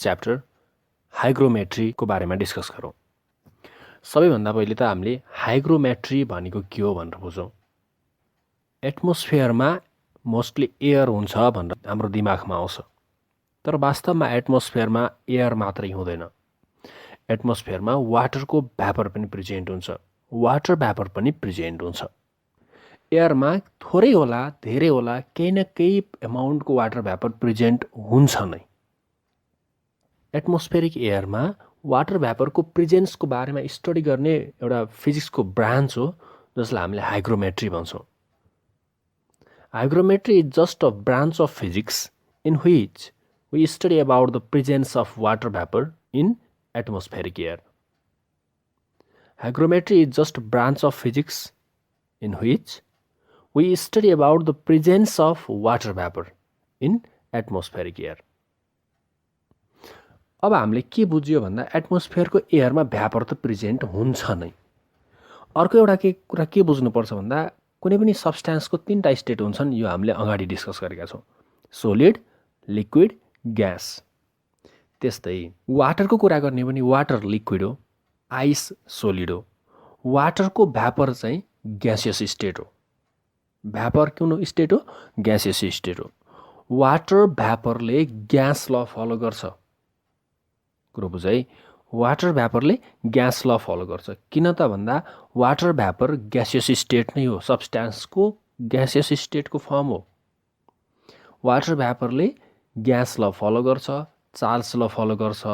Chapter हाइग्रोमेट्रीको बारेमा discuss गरौँ। सबैभन्दा पहिले त हामीले हाइग्रोमेट्री भनेको के हो भनेर बुझौँ। एटमोस्फियरमा मोस्टली एयर हुन्छ भनेर हाम्रो दिमागमा आउँछ, तर वास्तवमा एटमोस्फियरमा एयर मात्रै हुँदैन। एटमोस्फियरमा वाटरको भ्यापर पनि प्रेजेन्ट हुन्छ, वाटर भ्यापर पनि प्रेजेन्ट हुन्छ। एयरमा थोरै होला धेरै होला केही न केही एमाउन्टको वाटर भ्यापर प्रेजेन्ट हुन्छ नै। एटमोस्फेरिक एयरमा वाटर भ्यापरको प्रेजेन्सको बारेमा स्टडी गर्ने एउटा फिजिक्सको ब्रान्च हो जसलाई हामीले हाइग्रोमेट्री भन्छौँ। Hygrometry is just a branch of physics in which we study about the presence of water vapour in atmospheric air. Hygrometry is just branch of physics in which we study about the presence of water vapour in atmospheric air. अब हामीले के बुझ्यो भन्दा एटमोस्फियरको एयरमा vapour त present हुन्छ नै। अर्को एउटा कुरा के बुझ्नुपर्छ भन्दा कुनै पनि सब्सटेन्सको 3टा स्टेट हुन्छन्, यो हामीले अगाडि डिस्कस गरेका छौँ, सोलिड, लिक्विड, ग्यास। त्यस्तै वाटरको कुरा गर्ने पनि वाटर लिक्विड हो, आइस सोलिड हो, वाटरको भ्यापर चाहिँ ग्यासियस स्टेट हो। भ्यापर कुन स्टेट हो? ग्यासियस स्टेट हो। वाटर भ्यापरले ग्यास ल फलो गर्छ। कुरो बुझ है, वाटर भ्यापरले ग्यास ल फलो गर्छ। किन त भन्दा वाटर भ्यापर ग्यासियस स्टेट नै हो, सब्सटेन्सको ग्यासियस स्टेटको फर्म हो। वाटर भ्यापरले ग्यास ल फलो गर्छ, चार्ल्स ल फलो गर्छ,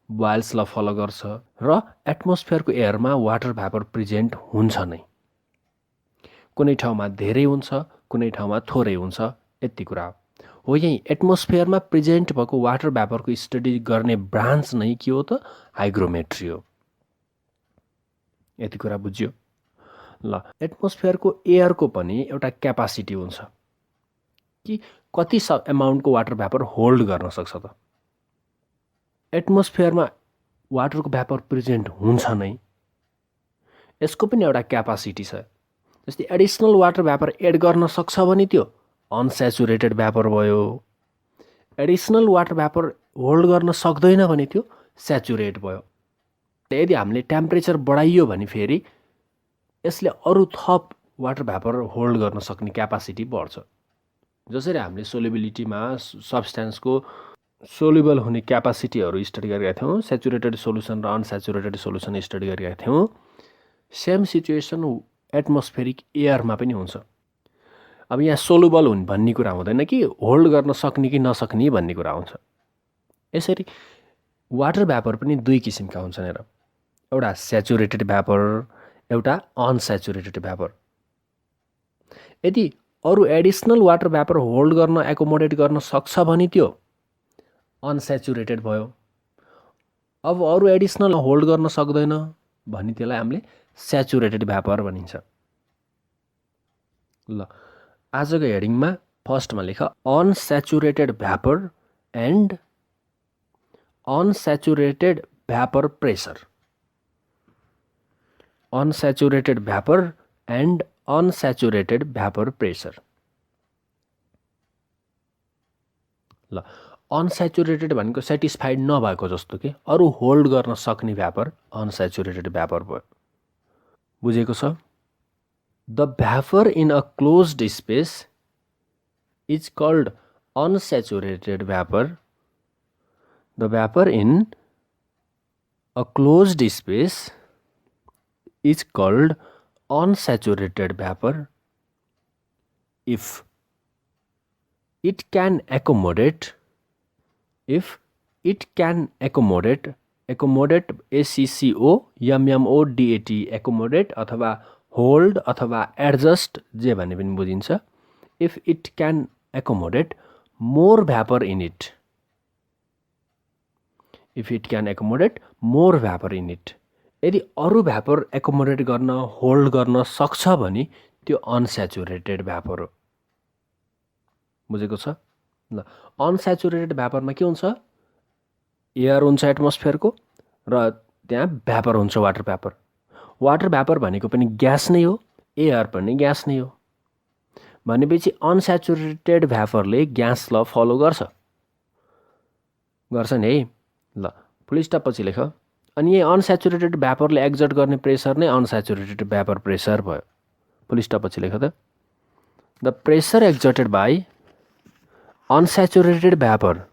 बोयल्स ल फलो गर्छ र एटमोस्फियरको एयरमा वाटर भ्यापर प्रेजेन्ट हुन्छ नै। कुनै ठाउँमा धेरै हुन्छ, कुनै ठाउँमा थोरै हुन्छ, यति कुरा हो। यही एटमोस्फियरमा प्रेजेन्ट भएको वाटर भ्यापरको स्टडी गर्ने ब्रान्च नै के हो त? हाइग्रोमेट्री हो। यति कुरा बुझ्यो ल। एटमोस्फियरको एयरको पनि एउटा क्यापासिटी हुन्छ कि कति एमाउन्टको वाटर भ्यापर होल्ड गर्न सक्छ त। एटमोस्फियरमा वाटरको भ्यापर प्रेजेन्ट हुन्छ नै, यसको पनि एउटा क्यापासिटी छ। जस्तै एडिसनल वाटर भ्यापर एड गर्न सक्छ भने त्यो अनस्याचुरेटेड भ्यापर भयो। एडिसनल वाटर भ्यापर होल्ड गर्न सक्दैन भने त्यो स्याचुरेट भयो। यदि हामीले टेम्परेचर बढाइयो भने फेरि यसले अरू थप वाटर भ्यापर होल्ड गर्न सक्ने क्यापासिटी बढ्छ। जसरी हामीले सोल्युबिलिटीमा सब्सटेन्सको सोल्युबल हुने क्यापासिटीहरू स्टडी गरेका थियौँ, स्याचुरेटेड सोल्युसन र अनस्याचुरेटेड सोल्युसन स्टडी गरेका थियौँ, सेम सिचुएसन एटमोस्फेरिक एयरमा पनि हुन्छ। अब यहाँ सोल्युबल हुने भन्ने कुरा हुँदैन कि होल्ड गर्न सक्ने कि नसक्ने भन्ने कुरा हुन्छ। यसरी वाटर भ्यापर पनि दुई किसिमका हुन्छन् हेर, एउटा स्याचुरेटेड भ्यापर, एउटा अनस्याचुरेटेड भ्यापर। यदि अरू एडिसनल वाटर भ्यापर होल्ड गर्न एकोमोडेट गर्न सक्छ भने त्यो अनस्याचुरेटेड भयो। अब अरू एडिसनल होल्ड गर्न सक्दैन भने त्यसलाई हामीले स्याचुरेटेड भ्यापर भनिन्छ। ल, आजको हेडिङमा फर्स्टमा लेख unsaturated vapour and unsaturated vapour pressure. Unsaturated vapour and unsaturated vapour pressure. ल, अनस्याचुरेटेड भनेको सेटिस्फाइड नभएको जस्तो के अरू होल्ड गर्न सक्ने भ्यापर अनस्याचुरेटेड भ्यापर भयो। बुझेको छ? The vapor in a closed space is called unsaturated vapor. The vapor in a closed space is called unsaturated vapor if it can accommodate accommodate ACCOMMODAT accommodate अथवा होल्ड अथवा adjust जे भन्ने पनि बुझिन्छ। If it can accommodate more vapour in it. If it can accommodate more vapour in it. यदि अरू vapour accommodate गर्न hold गर्न सक्छ भने त्यो अनस्याचुरेटेड भ्यापर हो। बुझेको छ? ल, अनस्याचुरेटेड भ्यापरमा के हुन्छ? एयर हुन्छ एटमोस्फियरको र त्यहाँ भ्यापर हुन्छ वाटर भ्यापर। वाटर भ्यापर भनेको पनि ग्यास नै हो, एयर पनि ग्यास नै हो। भनेपछि अनस्याचुरेटेड भ्यापरले ग्यास ल फलो गर्छ नि है। ल फुल स्टप पछि लेख। अनि यही अनस्याचुरेटेड भ्यापरले एक्जर्ट गर्ने प्रेसर नै अनस्याचुरेटेड भ्यापर प्रेसर भयो। फुल स्टप पछि लेख त। The pressure exerted by unsaturated vapor.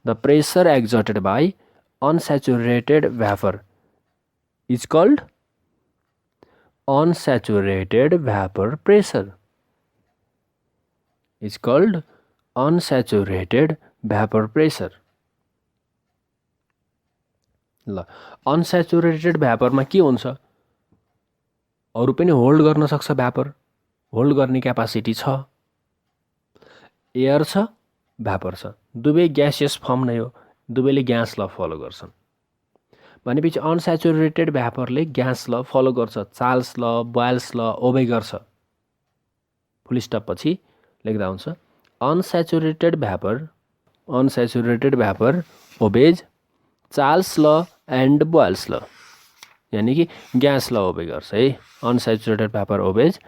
The pressure exerted by unsaturated vapor is called unsaturated vapor pressure. Is called unsaturated vapor pressure. ल अनस्याचुरेटेड भ्यापरमा के हुन्छ? अरू पनि होल्ड गर्न सक्छ भ्यापर, होल्ड गर्ने क्यापासिटी छ। एयर छ, भ्यापर छ, दुवै ग्यासियस फर्म नै हो, दुवैले ग्यास ल फलो गर्छन्। भनेपछि अनस्याचुरेटेड भ्यापरले ग्यास ल फलो गर्छ, Charles law, Boyle's law obey गर्छ। फुल स्टप पछि लेख्दा हुन्छ unsaturated vapour obeys Charles law and Boyle's law, यानी कि ग्यास ल ओबे गर्छ है। Unsaturated vapour obeys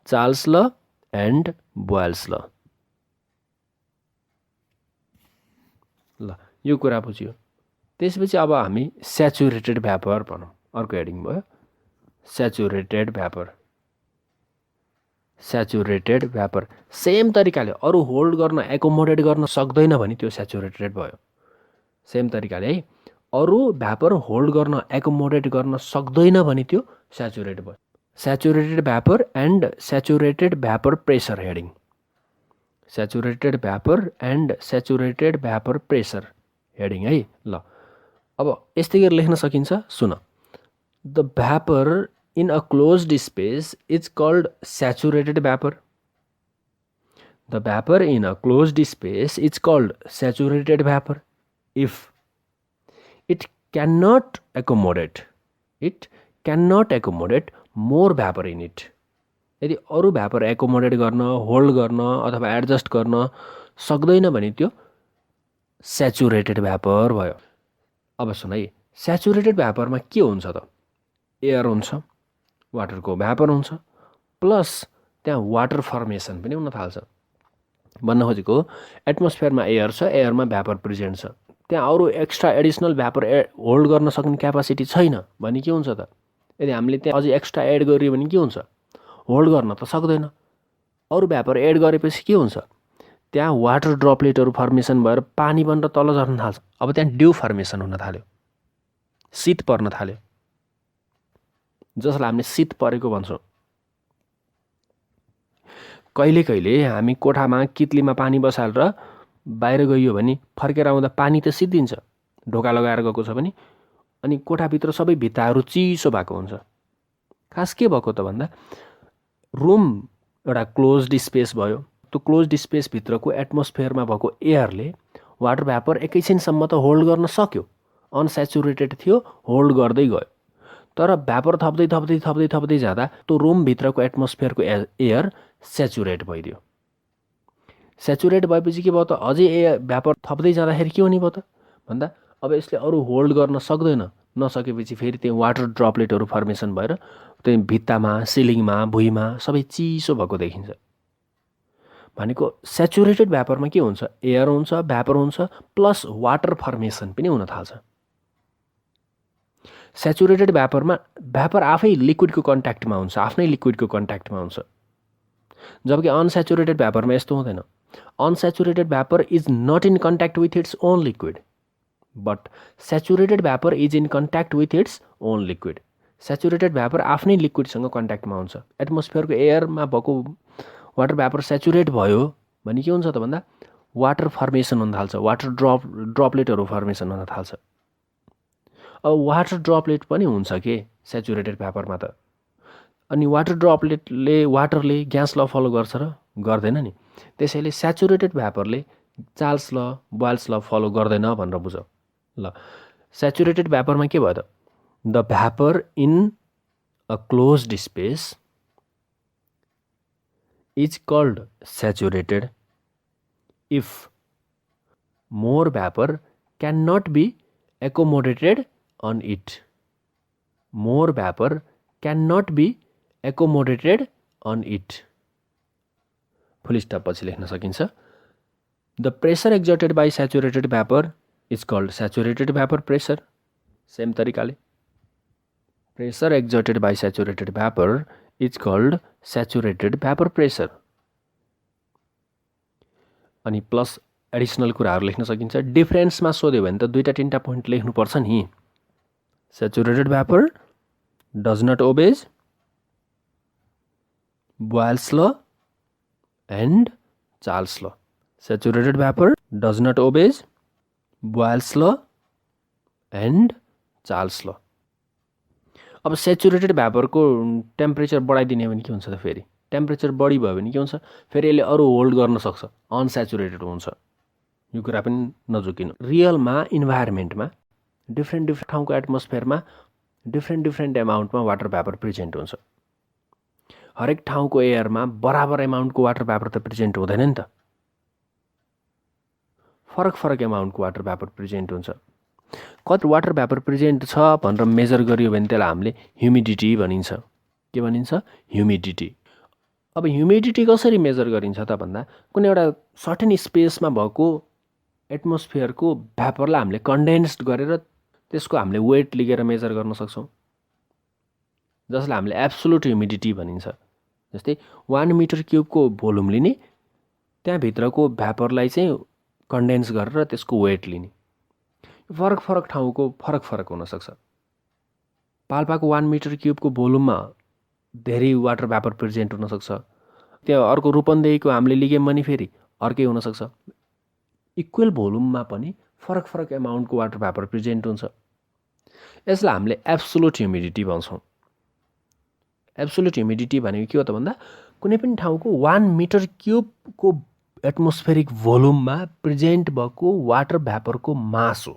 Charles law and Boyle's law. ल यो कुरा बुझ्यो। त्यसपछि अब हामी स्याचुरेटेड भ्यापर भनौँ। अर्को हेडिङ भयो saturated vapour. Saturated vapour same तरिकाले अरू होल्ड गर्न एकोमोडेट गर्न सक्दैन भने त्यो स्याचुरेटेड भयो। सेम तरिकाले है, अरू भ्यापर होल्ड गर्न एकोमोडेट गर्न सक्दैन भने त्यो स्याचुरेट भयो। Saturated vapour and saturated vapour pressure heading. Saturated vapour and saturated vapour pressure heading है। ल अब यस्तै गरी लेख्न सकिन्छ, सुन। The vapour in a closed space is called saturated vapour. The vapour in a closed space is called saturated vapour if it cannot accommodate more vapor in it. यदि अरू भ्यापर एकोमोडेट गर्न, होल्ड गर्न अथवा adjust गर्न सक्दैन भने त्यो saturated vapour भयो। अब सुन है, स्याचुरेटेड भ्यापरमा के हुन्छ त? एयर हुन्छ, वाटरको भ्यापर हुन्छ, प्लस त्यहाँ वाटर फर्मेसन पनि हुन थाल्छ। भन्न खोजेको एटमोस्फियरमा एयर छ, एयरमा भ्यापर प्रेजेन्ट छ, त्यहाँ अरू एक्स्ट्रा एडिसनल भ्यापर होल्ड गर्न सक्ने क्यापासिटी छैन भने के हुन्छ त? यदि हामीले त्यहाँ अझै एक्स्ट्रा एड गरियो भने के हुन्छ? होल्ड गर्न त सक्दैन। अरू भ्यापर एड गरेपछि के हुन्छ? त्यहाँ वाटर ड्रपलेटहरू फर्मेसन भएर पानी बनेर तल झर्न थाल्छ। अब त्यहाँ ड्यू फर्मेसन हुन थाल्यो, शीत पर्न थाल्यो, जसलाई हामीले शीत परेको भन्छौँ। कहिले कहिले हामी कोठामा कित्लीमा पानी बसालेर बाहिर गइयो भने फर्केर आउँदा पानी त सिद्धिन्छ, ढोका लगाएर गएको छ भने, अनि कोठाभित्र सबै भित्ताहरू चिसो भएको हुन्छ। खास के भएको त भन्दा रुम एउटा क्लोज्ड स्पेस भयो, त्यो क्लोज्ड स्पेसभित्रको एटमोस्फियरमा भएको एयरले वाटर भ्यापर एकैछिनसम्म त होल्ड गर्न सक्यो, अनस्याचुरेटेड थियो, होल्ड गर्दै गयो। तर भ्यापर थप्दै थप्दै थप्दै थप्दै जाँदा त्यो रुमभित्रको एटमोस्फियरको एयर स्याचुरेट भइदियो। स्याचुरेट भएपछि के भयो त? अझै भ्यापर थप्दै जाँदाखेरि के हुने भयो त भन्दा अब यसले अरू होल्ड गर्न सक्दैन, नसकेपछि फेरि त्यही वाटर ड्रपलेटहरू फर्मेसन भएर त्यही भित्तामा, सिलिङमा, भुइँमा सबै चिसो भएको देखिन्छ। भनेको स्याचुरेटेड भ्यापरमा के हुन्छ? एयर हुन्छ, भ्यापर हुन्छ, प्लस वाटर फर्मेसन पनि हुन थाल्छ। स्याचुरेटेड भ्यापरमा भ्यापर आफै लिक्विडको कन्ट्याक्टमा हुन्छ, आफ्नै लिक्विडको कन्ट्याक्टमा हुन्छ। जबकि अनस्याचुरेटेड भ्यापरमा यस्तो हुँदैन। Unsaturated vapor is not in contact with its own liquid, but saturated vapor is in contact with its own liquid. Saturated vapor आफ्नै लिक्विडसँग कन्ट्याक्टमा हुन्छ। एटमोस्फियरको एयरमा भएको वाटर भ्यापर सेचुरेट भयो भने के हुन्छ त भन्दा वाटर फर्मेसन हुन थाल्छ, वाटर ड्रपलेटहरू फर्मेसन हुन थाल्छ। अब वाटर ड्रपलेट पनि हुन्छ के सेचुरेटेड भ्यापरमा त? अनि वाटर ड्रपलेटले वाटरले ग्यास ल फलो गर्छ र गर्दैन नि। त्यसैले स्याचुरेटेड भ्यापरले Charles law, Boyle's law follow गर्दैन भनेर बुझ। ल स्याचुरेटेड भ्यापरमा के भयो त? The vapour in a closed space is called saturated if more vapour can not be accommodated on it. More vapor cannot be accommodated on it. Full stop पछि लेख्न सकिन्छ. The pressure exerted by saturated vapor is called saturated vapour pressure. Same तरिकाले pressure exerted by saturated vapour is called saturated vapour pressure. अनि plus additional कुराहरू लेख्न सकिन्छ। डिफरेन्समा सोध्यो भने त 2-3 पोइन्ट लेख्नुपर्छ नि। Saturated vapour does not obeys Boyle's law and Charles law. Saturated vapour does not obeys Boyle's law and Charles law. अब स्याचुरेटेड भ्यापरको टेम्परेचर बढाइदिने भने के हुन्छ त? फेरि टेम्परेचर बढी भयो भने के हुन्छ? फेरि यसले अरू होल्ड गर्न सक्छ, अनस्याचुरेटेड हुन्छ। यो कुरा पनि नझुकिनु। रियलमा इन्भाइरोमेन्टमा डिफ्रेन्ट ठाउँको एटमोस्फियरमा डिफ्रेन्ट एमाउन्टमा वाटर भ्यापर प्रेजेन्ट हुन्छ। हरेक ठाउँको एयरमा बराबर एमाउन्टको वाटर भ्यापर त प्रेजेन्ट हुँदैन नि त। फरक एमाउन्टको वाटर भ्यापर प्रेजेन्ट हुन्छ। कति वाटर भ्यापर प्रेजेन्ट छ भनेर मेजर गरियो भने त्यसलाई हामीले ह्युमिडिटी भनिन्छ। के भनिन्छ? ह्युमिडिटी। अब ह्युमिडिटी कसरी मेजर गरिन्छ त भन्दा कुनै एउटा सर्टेन स्पेसमा भएको एटमोस्फियरको भ्यापरलाई हामीले कन्डेन्स्ड गरेर त्यसको हामीले वेट लिएर मेजर गर्न सक्छौँ, जसलाई हामीले एब्सोल्युट ह्युमिडिटी भनिन्छ। जस्तै 1 मिटर क्युबको भोल्युम लिने, त्यहाँभित्रको भ्यापरलाई चाहिँ कन्डेन्स गरेर त्यसको वेट लिने। फरक ठाउँको फरक हुनसक्छ। पाल्पाको 1 मिटर क्युबको भोल्युममा धेरै वाटर भ्यापर प्रेजेन्ट हुनसक्छ। त्यो अर्को रूपन्देहीको हामीले लिग्यौँ भने फेरि अर्कै हुनसक्छ। इक्वल भोल्युममा पनि फरक एमाउन्टको वाटर भ्यापर प्रेजेन्ट हुन्छ। यसलाई हामीले एब्सोल्युट ह्युमिडिटी भन्छौँ। एब्सोल्युट ह्युमिडिटी भनेको के हो त भन्दा कुनै पनि ठाउँको 1 मिटर क्युबको एटमोस्फेरिक भोल्युममा प्रेजेन्ट भएको वाटर भ्यापरको मास हो।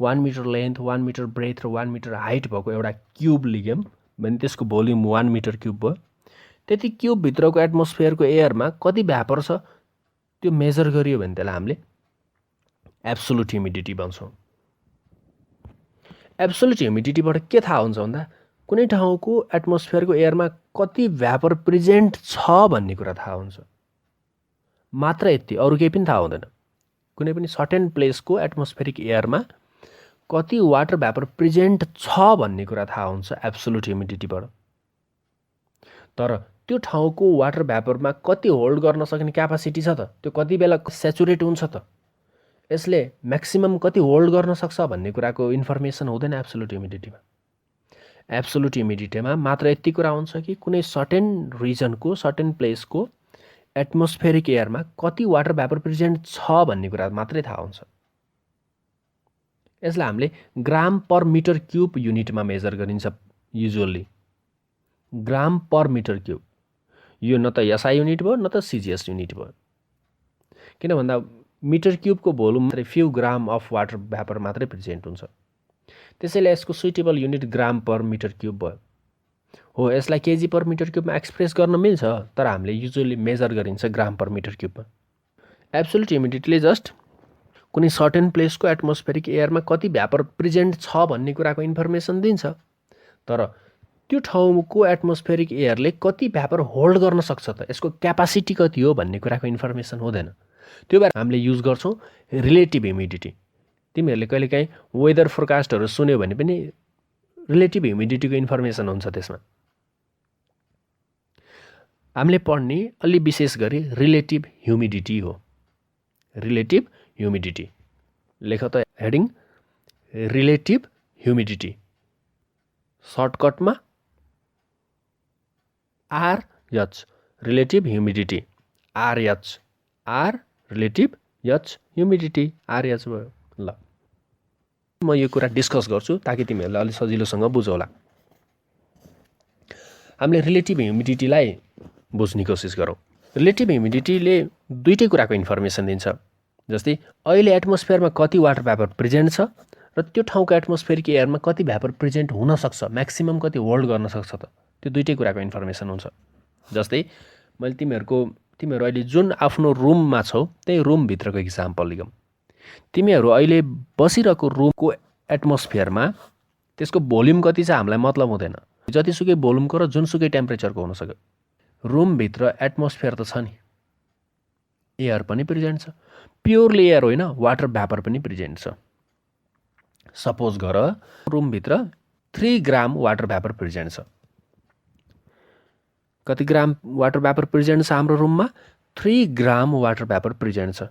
1 मिटर लेन्थ, 1 मिटर ब्रेथ र 1 मिटर हाइट भएको एउटा क्युब लिग्यौँ भने त्यसको भोल्युम 1 मिटर क्युब भयो। त्यति क्युबभित्रको एटमोस्फियरको एयरमा कति भ्यापर छ त्यो मेजर गरियो भने त्यसलाई हामीले एब्सोल्युट ह्युमिडिटी भन्छौँ। एब्सोल्युट ह्युमिडिटीबाट के थाहा हुन्छ भन्दा कुनै ठाउँको एटमोस्फियरको एयरमा कति भ्यापर प्रेजेन्ट छ भन्ने कुरा थाहा हुन्छ। मात्र यति, अरू केही पनि थाहा हुँदैन। कुनै पनि सर्टेन प्लेसको एटमोस्फेरिक एयरमा कति वाटर भ्यापर प्रेजेन्ट छ भन्ने कुरा थाहा हुन्छ एब्सोल्युट ह्युमिडिटीबाट। तर त्यो ठाउँको वाटर भ्यापरमा कति होल्ड गर्न सक्ने क्यापासिटी छ त? त्यो कति बेला स्याचुरेट हुन्छ त? यसले म्याक्सिमम कति होल्ड गर्न सक्छ भन्ने कुराको इन्फर्मेसन हुँदैन एब्सोल्युट ह्युमिडिटीमा। एब्सोल्युट ह्युमिडिटीमा मात्र यति कुरा हुन्छ कि कुनै सर्टेन रिजनको, सर्टेन प्लेसको एटमोस्फेरिक एयरमा कति वाटर भ्यापर प्रेजेन्ट छ भन्ने कुरा मात्रै थाहा हुन्छ। यसलाई हामीले ग्राम पर मिटर क्युब युनिटमा मेजर गरिन्छ युजुअल्ली। ग्राम पर मिटर क्युब। यो न त एसआई युनिट भयो न त सिजिएस युनिट भयो। किन भन्दा मिटर क्युबको भोल्युम मात्रै few gram of water vapour मात्रै प्रेजेन्ट हुन्छ। त्यसैले यसको सुइटेबल युनिट ग्राम पर मिटर क्युब भयो। हो, यसलाई केजी पर मिटर क्युबमा एक्सप्रेस गर्न मिल्छ, तर हामीले युजुअली मेजर गरिन्छ ग्राम पर मिटर क्युबमा। एब्सोल्युट ह्युमिडिटीले जस्ट कुनै सर्टेन प्लेसको एटमोस्फेरिक एयरमा कति भ्यापर प्रेजेन्ट छ भन्ने कुराको इन्फर्मेसन दिन्छ, तर त्यो ठाउँको एटमोस्फेरिक एयरले कति भ्यापर होल्ड गर्न सक्छ त, यसको क्यापासिटी कति हो भन्ने कुराको इन्फर्मेसन हुँदैन। त्यो भएर हामीले युज गर्छौँ रिलेटिभ ह्युमिडिटी। तिमीहरूले कहिलेकाहीँ वेदर फोरकास्टहरू सुन्यो भने पनि रिलेटिभ ह्युमिडिटीको इन्फर्मेसन हुन्छ त्यसमा। हामीले पढ्ने अलि विशेष गरी रिलेटिभ ह्युमिडिटी हो। रिलेटिभ ह्युमिडिटी लेख त हेडिङ रिलेटिभ ह्युमिडिटी। सर्टकटमा RH relative humidity. RH R relative H humidity RH भयो। ल म यो कुरा डिस्कस गर्छु ताकि तिमीहरूलाई अलि सजिलोसँग बुझौला। हामीले रिलेटिभ ह्युमिडिटीलाई बुझ्ने कोसिस गरौँ। रिलेटिभ ह्युमिडिटीले दुईटै कुराको इन्फर्मेसन दिन्छ। जस्तै अहिले एटमोस्फियरमा कति वाटर भ्यापर प्रेजेन्ट छ र त्यो ठाउँको एटमोस्फियरिक एयरमा कति भ्यापर प्रेजेन्ट हुन सक्छ, म्याक्सिमम कति होल्ड गर्न सक्छ त, त्यो दुईटै कुराको इन्फर्मेसन हुन्छ। जस्तै मैले तिमीहरू अहिले जुन आफ्नो रुममा छौ त्यही रुमभित्रको इक्जाम्पल लिगौँ। तिमीहरू अहिले बसिरहेको रुमको एटमोस्फियरमा त्यसको भोल्युम कति छ हामीलाई मतलब हुँदैन। जतिसुकै भोल्युमको र जुनसुकै टेम्परेचरको हुनसक्यो, रुमभित्र एटमोस्फियर त छ नि, एयर पनि प्रेजेन्ट छ। प्योरली एयर होइन, वाटर भ्यापर पनि प्रेजेन्ट छ। सपोज गर रुमभित्र 3 ग्राम वाटर भ्यापर प्रेजेन्ट छ। कति ग्राम वाटर भ्यापर प्रेजेन्ट छ हाम्रो रुममा? 3 ग्राम वाटर भ्यापर प्रेजेन्ट छ।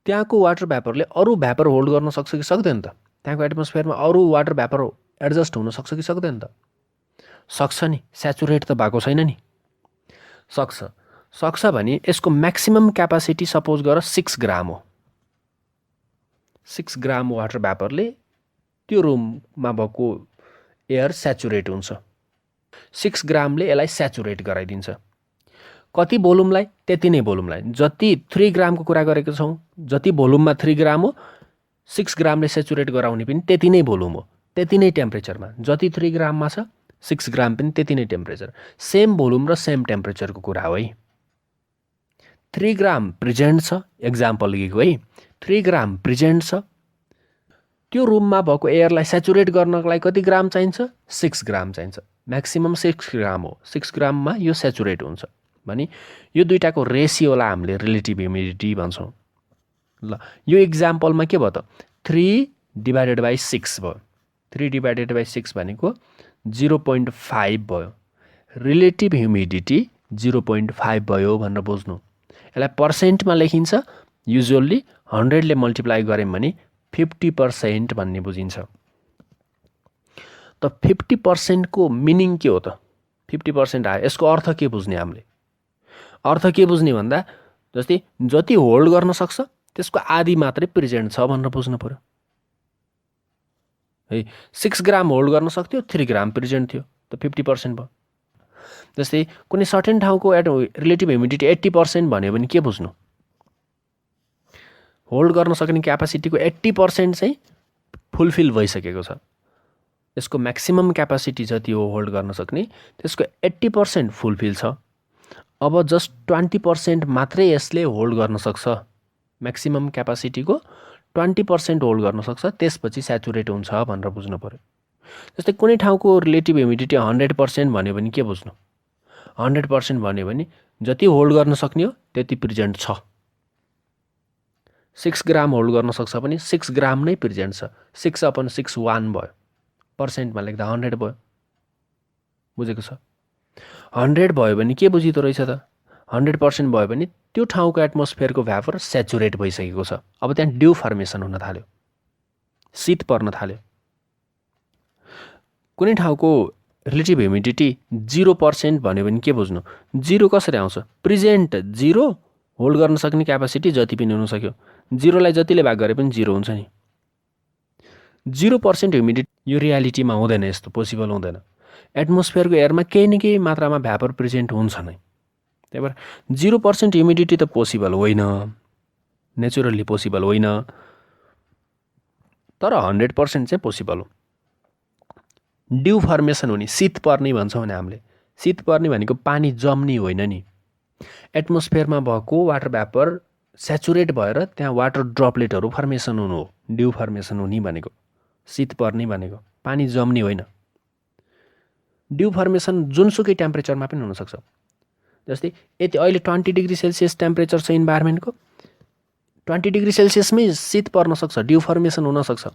त्यहाँको वाटर भ्यापरले अरू भ्यापर होल्ड गर्न सक्छ कि सक्दैन त? त्यहाँको एटमोस्फियरमा अरू वाटर भ्यापर एडजस्ट हुन सक्छ कि सक्दैन त? सक्छ नि, स्याचुरेट त भएको छैन नि। सक्छ भने यसको म्याक्सिमम क्यापासिटी सपोज गर 6 ग्राम हो। 6 ग्राम वाटर भ्यापरले त्यो रुममा भएको एयर स्याचुरेट हुन्छ। 6 ग्रामले यसलाई स्याचुरेट गराइदिन्छ। कति भोल्युमलाई? त्यति नै भोल्युमलाई। जति 3 ग्रामको कुरा गरेको छौँ, जति भोल्युममा 3 ग्राम हो, 6 ग्रामले स्याचुरेट गराउने पनि त्यति नै भोल्युम हो, त्यति नै टेम्परेचरमा। जति 3 ग्राममा छ 6 ग्राम पनि त्यति नै टेम्परेचर। सेम भोल्युम र सेम टेम्परेचरको कुरा हो है। 3 ग्राम प्रेजेन्ट छ, एक्जाम्पल लिएको है। 3 ग्राम प्रेजेन्ट छ। त्यो रुममा भएको एयरलाई स्याचुरेट गर्नको लागि कति ग्राम चाहिन्छ? 6 ग्राम चाहिन्छ। म्याक्सिमम 6 ग्राम हो। 6 ग्राममा यो स्याचुरेट हुन्छ भने यो दुईटाको रेसियोलाई हामीले रिलेटिभ ह्युमिडिटी भन्छौँ। ल, यो इक्जाम्पलमा के भयो त? 3/6 भयो। 3/6 भनेको 0.5 भयो। रिलेटिभ ह्युमिडिटी 0.5 भयो भनेर बुझ्नु। यसलाई पर्सेन्टमा लेखिन्छ। युजुअल्ली 100ले मल्टिप्लाई गऱ्यौँ भने 50% भन्ने बुझिन्छ। त 50% को मिनिङ के हो त? 50% आयो, यसको अर्थ के बुझ्ने हामीले? अर्थ के बुझ्ने भन्दा जस्तै जति होल्ड गर्न सक्छ त्यसको आधी मात्रै प्रेजेन्ट छ भनेर बुझ्नु पर्यो है। 6 ग्राम होल्ड गर्न सक्थ्यो, 3 ग्राम प्रेजेन्ट थियो, त 50% भयो। जस्तै कुनै सर्टेन ठाउँको रिलेटिभ ह्युमिडिटी 80% भन्यो भने के बुझ्नु? होल्ड गर्न सक्ने क्यापासिटीको 80% चाहिँ फुलफिल भइसकेको छ। यसको म्याक्सिमम क्यापासिटी जति हो होल्ड गर्न सक्ने, त्यसको 80% फुलफिल छ। अब जस्ट 20% मात्रै यसले होल्ड गर्न सक्छ। म्याक्सिमम क्यापासिटीको 20% होल्ड गर्न सक्छ, त्यसपछि स्याचुरेट हुन्छ भनेर बुझ्नु पर्यो। जस्तै कुनै ठाउँको रिलेटिभ ह्युमिडिटी 100% भन्यो भने के बुझ्नु? 100% भन्यो भने जति होल्ड गर्न सक्ने हो त्यति प्रेजेन्ट छ। 6 ग्राम होल्ड गर्न सक्छ भने 6 ग्राम नै प्रेजेन्ट छ। 6/6 1 भयो। पर्सेन्टमा लेख्दा 100 भयो। बुझेको छ? 100 भयो भने के बुझिदो रहेछ त? 100% भयो भने त्यो ठाउँको एटमोस्फियरको भ्यापर स्याचुरेट भइसकेको छ। अब त्यहाँ ड्यू फर्मेसन हुन थाल्यो, शीत पर्न थाल्यो। कुनै ठाउँको रिलेटिभ ह्युमिडिटी 0% भन्यो भने के बुझ्नु? 0 कसरी आउँछ? प्रेजेन्ट 0, होल्ड गर्न सक्ने क्यापासिटी जति पनि हुन सक्यो। 0लाई जतिले भाग गरे पनि 0 हुन्छ नि। 0% ह्युमिडिटी यो रियालिटीमा हुँदैन, यस्तो पोसिबल हुँदैन। एटमोस्फियरको एयरमा केही न केही मात्रामा भ्यापर प्रेजेन्ट हुन्छ नै। त्यही भएर 0% ह्युमिडिटी त पोसिबल होइन, नेचुरल्ली पोसिबल होइन। तर 100% चाहिँ पोसिबल हो। ड्यू फर्मेसन हुने, शीत पर्ने भन्छौँ नि हामीले। शीत पर्ने भनेको पानी जम्ने होइन नि। एटमोस्फियरमा भएको वाटर भ्यापर स्याचुरेट भएर त्यहाँ वाटर ड्रपलेटहरू फर्मेसन हुनु हो ड्यू फर्मेसन हुने भनेको। शीत पर्ने भनेको पानी जम्ने होइन। ड्यू फर्मेसन जुनसुकै टेम्परेचरमा पनि हुनसक्छ। जस्तै यति अहिले 20 डिग्री सेल्सियस टेम्परेचर छ इन्भाइरोमेन्टको, 20 डिग्री सेल्सियसमै शीत पर्न सक्छ, ड्यू फर्मेसन हुनसक्छ।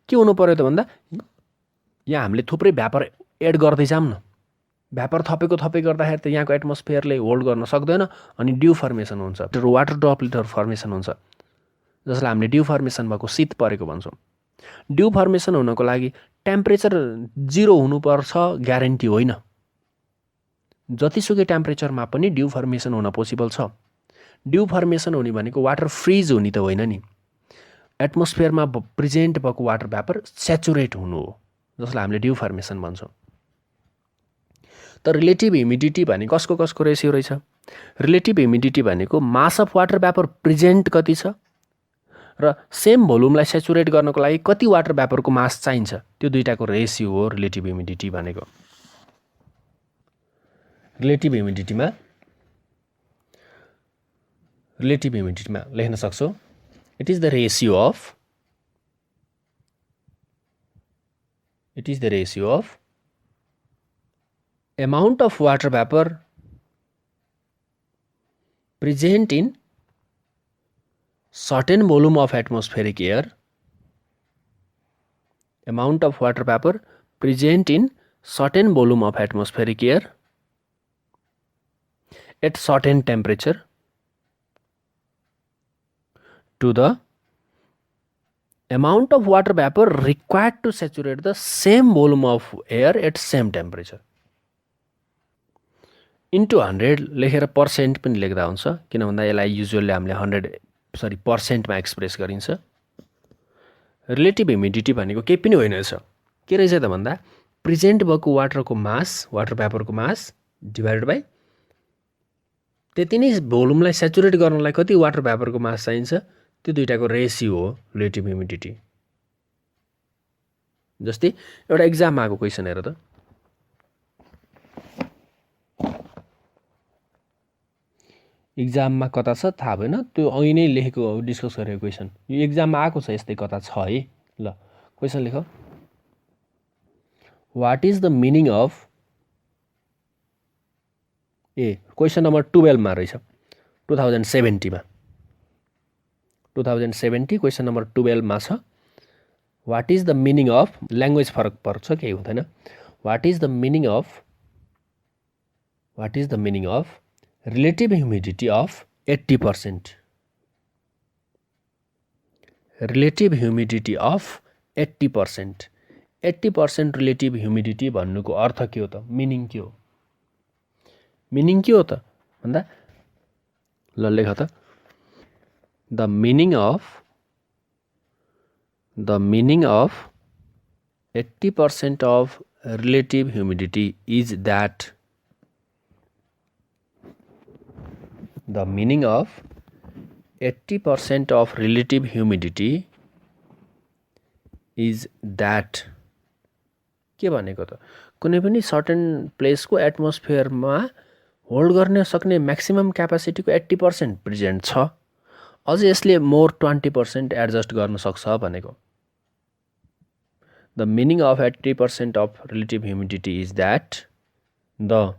के हुनु पर्यो त भन्दा यहाँ हामीले थुप्रै भ्यापर एड गर्दै जाऊँ न। भ्यापर थपे गर्दाखेरि त यहाँको एटमोस्फियरले होल्ड गर्न सक्दैन अनि ड्यू फर्मेसन हुन्छ, वाटर ड्रपलेटहरू फर्मेसन हुन्छ, जसलाई हामीले ड्यू फर्मेसन भएको शीत परेको भन्छौँ। ड्यू फर्मेसन हुनको लागि टेम्परेचर 0 हुनुपर्छ ग्यारेन्टी होइन। जतिसुकै टेम्परेचरमा पनि ड्यू फर्मेसन हुन पोसिबल छ। ड्यू फर्मेसन हुने भनेको वाटर फ्रिज हुने त होइन नि। एटमोस्फियरमा प्रेजेन्ट भएको वाटर भ्यापर स्याचुरेट हुनु हो, जसलाई हामीले ड्यू फर्मेसन भन्छौँ। त रिलेटिभ ह्युमिडिटी भने कसको रेसियो रहेछ? रिलेटिभ ह्युमिडिटी भनेको मास अफ वाटर भ्यापर प्रेजेन्ट कति छ र सेम भोल्युमलाई स्याचुरेट गर्नको लागि कति वाटर भ्यापरको मास चाहिन्छ, त्यो दुईटाको रेसियो हो रिलेटिभ ह्युमिडिटी भनेको। रिलेटिभ ह्युमिडिटीमा लेख्न सक्छौँ, it is the ratio of amount of water vapor present in certain volume of atmospheric air, amount of water vapor present in certain volume of atmospheric air at certain temperature to the amount of water vapor required to saturate the same volume of air at same temperature. Into 100 लेखेर percent पनि लेख्दा हुन्छ, किन भन्दा यसलाई usually हामीले पर्सेन्टमा express गरिन्छ। Relative humidity भनेको केही पनि होइन रहेछ, के रहेछ त भन्दा प्रेजेन्ट भएको वाटरको मास, वाटर भ्यापरको मास डिभाइडेड बाई त्यति नै भोल्युमलाई सेचुरेट गर्नलाई कति वाटर भ्यापरको मास चाहिन्छ, त्यो दुईटाको रेसियो हो रिलेटिभ ह्युमिडिटी। जस्तै एउटा एक्जाममा आएको क्वेसन हेर त, एक्जाममा कता छ थाहा भएन, त्यो अघि नै लेखेको डिस्कस गरेको क्वेसन, यो एक्जाममा आएको छ यस्तै कता छ है। ल क्वेसन लेख, what is the meaning of question number 12 मा रहेछ 2070 मा 2070 क्वेसन नम्बर 12 मा छ। What is the meaning of, language फरक पर्छ केही हुँदैन, what is the meaning of relative humidity of 80%, relative humidity of 80%, 80% relative humidity भन्नुको अर्थ के हो त, मिनिङ के हो, मिनिङ के हो त भन्दा ल लेख त, the meaning of 80% of relative humidity is that, the meaning of 80% of relative humidity is that, के भनेको त कुनै पनि सर्टेन प्लेसको एटमोस्फियरमा होल्ड गर्न सक्ने म्याक्सिमम क्यापासिटीको 80% प्रेजेन्ट छ, अझ यसले मोर 20% एडजस्ट गर्न सक्छ भनेको। The meaning of 80% of relative humidity is that the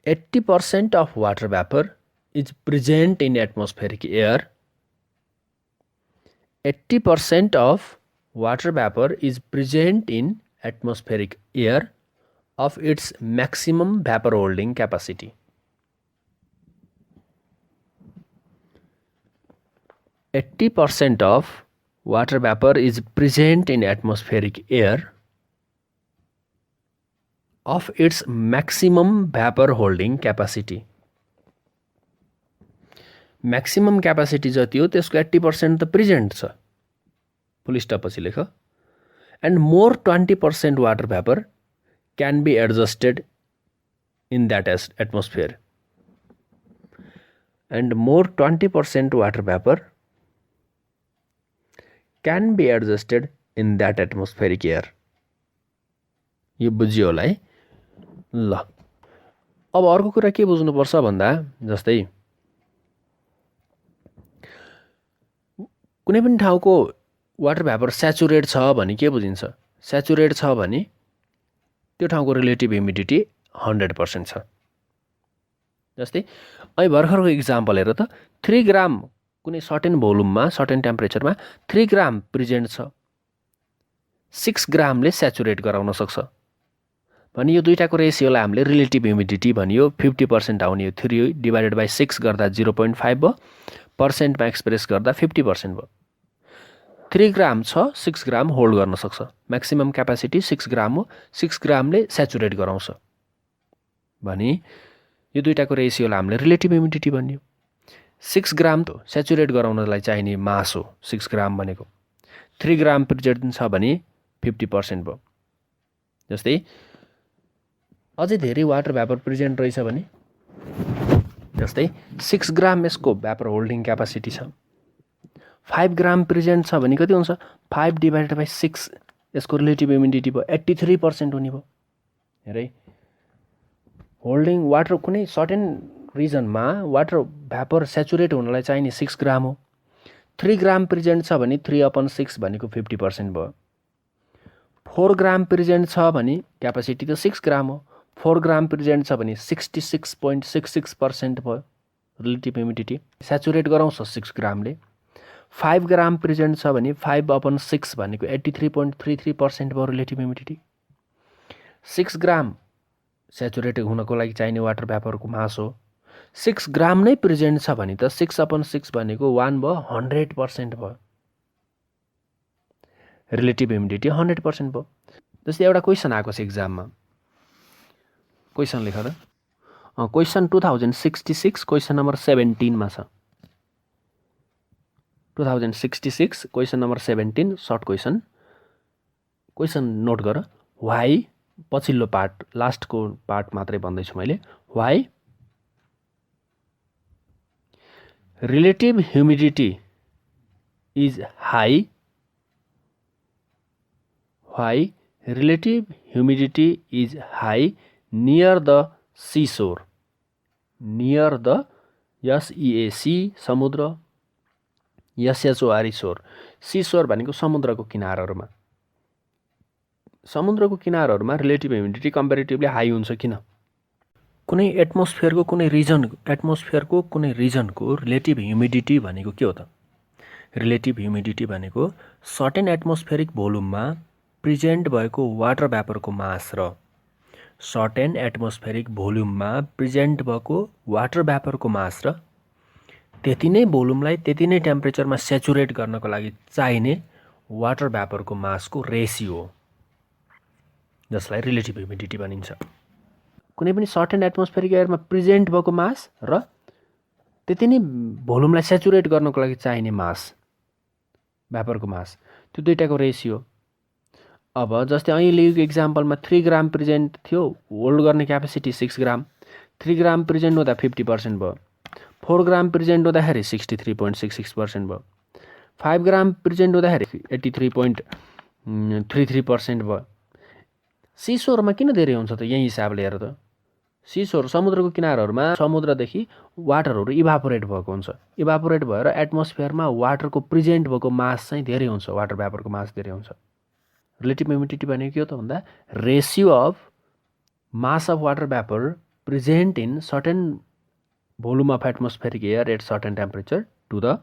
80% of water vapor is present in atmospheric air. 80% of water vapor is present in atmospheric air of its maximum vapor holding capacity. %% of water vapor is present in atmospheric air of its maximum vapor holding capacity. Maximum capacity जति हो त्यसको 80% त present छ, फुल stop पछि लेख, and more 20% water vapor can be adjusted in that atmosphere, and more 20% water vapor can be adjusted in that atmospheric air. यो बुझ्यो होला है। ल अब अर्को कुरा के बुझ्नुपर्छ भन्दा, जस्तै कुनै पनि ठाउँको वाटर भ्यापर स्याचुरेट छ भने के बुझिन्छ, स्याचुरेट छ भने त्यो ठाउँको रिलेटिभ ह्युमिडिटी 100% छ। जस्तै अहिले भर्खरको इक्जाम्पल हेर त, 3 ग्राम कुनै सर्टेन भोल्युममा सर्टेन टेम्परेचरमा 3 ग्राम प्रेजेन्ट छ, 6 ग्रामले स्याचुरेट गराउन सक्छ भने यो दुईटाको रेसियोलाई हामीले रिलेटिभ ह्युमिडिटी भनियो। 50% आउने, यो 3 डिभाइडेड बाई 6 गर्दा 0.5 भयो, पर्सेन्टमा एक्सप्रेस गर्दा 50% भयो। 3 ग्राम छ, 6 ग्राम होल्ड गर्न सक्छ, म्याक्सिमम क्यापासिटी 6 ग्राम हो, 6 ग्रामले स्याचुरेट गराउँछ भने यो दुईटाको रेसियोलाई हामीले रिलेटिभ ह्युमिडिटी भनियो। 6 ग्राम त स्याचुरेट गराउनलाई चाहिने मास हो 6 ग्राम भनेको, 3 ग्राम प्रेजेन्ट छ भने 50% भयो। जस्तै अझै धेरै वाटर भ्यापर प्रेजेन्ट रहेछ भने, जस्तै 6 ग्राम यसको भ्यापर होल्डिङ क्यापासिटी छ, 5 ग्राम प्रेजेन्ट छ भने कति हुन्छ, 5 डिभाइडेड बाई 6 यसको रिलेटिभ ह्युमिडिटी भयो 83% हुने भयो। हेरै होल्डिङ वाटर कुनै सर्टेन रिजनमा वाटर भ्यापर सेचुरेट हुनलाई चाहिने 6 ग्राम हो, 3 ग्राम प्रेजेन्ट छ भने 3/6 भनेको 50% भयो। 4 ग्राम प्रेजेन्ट छ भने क्यापासिटी त 6 ग्राम हो, 4 ग्राम प्रेजेन्ट छ भने 66.66% भयो रिलेटिभ ह्युमिडिटी। स्याचुरेट गराउँछ 6 ग्रामले। 5 ग्राम प्रेजेन्ट छ भने 5/6 भनेको 83.33% भयो रिलेटिभ ह्युमिडिटी। 6 ग्राम स्याचुरेट हुनको लागि चाहिने वाटर भ्यापरको मास हो। 6 ग्राम नै प्रेजेन्ट छ भने त 6/6 भनेको 1 भयो, 100% भयो। रिलेटिभ ह्युमिडिटी 100% भयो। जस्तै एउटा क्वेसन आएको छ एक्जाममा, क्वेसन लेख त। क्वेसन 2066 क्वेसन नम्बर 17 मा छ। 2066 question number 17 short question. Question note गर। वाइ, पछिल्लो पार्ट, लास्टको पार्ट मात्रै भन्दैछु मैले। Why relative humidity is high, why relative humidity is high near the seashore. Near the, SEAC समुद्र, SHORE शोर। सीशोर भनेको समुद्रको किनारहरूमा। समुद्रको किनारहरूमा रिलेटिभ ह्युमिडिटी कम्पेरिटिभली हाई हुन्छ किन? कुनै एटमोस्फियरको कुनै रिजनको रिलेटिभ ह्युमिडिटी भनेको के हो त? रिलेटिभ ह्युमिडिटी भनेको सर्टेन एटमोस्फेरिक भोल्युममा प्रेजेन्ट भएको वाटर भ्यापरको मास र सर्टेन एटमोस्फेरिक भोल्युममा प्रेजेन्ट भएको वाटर भ्यापरको मास र त्यति नै भोल्युमलाई त्यति नै टेम्परेचरमा स्याचुरेट गर्नको लागि चाहिने वाटर भ्यापरको मासको रेसियो हो, जसलाई रिलेटिभ ह्युमिडिटी भनिन्छ। कुनै पनि सर्टेन एटमोस्फेरिक एयरमा प्रेजेन्ट भएको मास र त्यति नै भोल्युमलाई स्याचुरेट गर्नको लागि चाहिने मास, भ्यापरको मास, त्यो दुईटाको रेसियो। अब जस्तै अहिले एक्जाम्पलमा 3 ग्राम प्रेजेन्ट थियो, होल्ड गर्ने क्यापेसिटी 6 ग्राम। 3 ग्राम प्रेजेन्ट हुँदा 50% भयो। 4 ग्राम प्रेजेन्ट हुँदाखेरि 63.66% भयो। 5 ग्राम प्रेजेन्ट हुँदाखेरि 83.33% भयो। सीशोरमा किन धेरै हुन्छ त? यही हिसाबले हेर त। सीशोर समुद्रको किनारहरूमा समुद्रदेखि वाटरहरू इभापोरेट भएको हुन्छ। इभापोरेट भएर एटमोस्फियरमा वाटरको प्रेजेन्ट भएको मास चाहिँ धेरै हुन्छ, वाटर भ्यापरको मास धेरै हुन्छ। रिलेटिभ ह्युमिडिटी भनेको के हो त भन्दा ratio of mass of water vapour present in certain volume of atmospheric air at certain temperature to the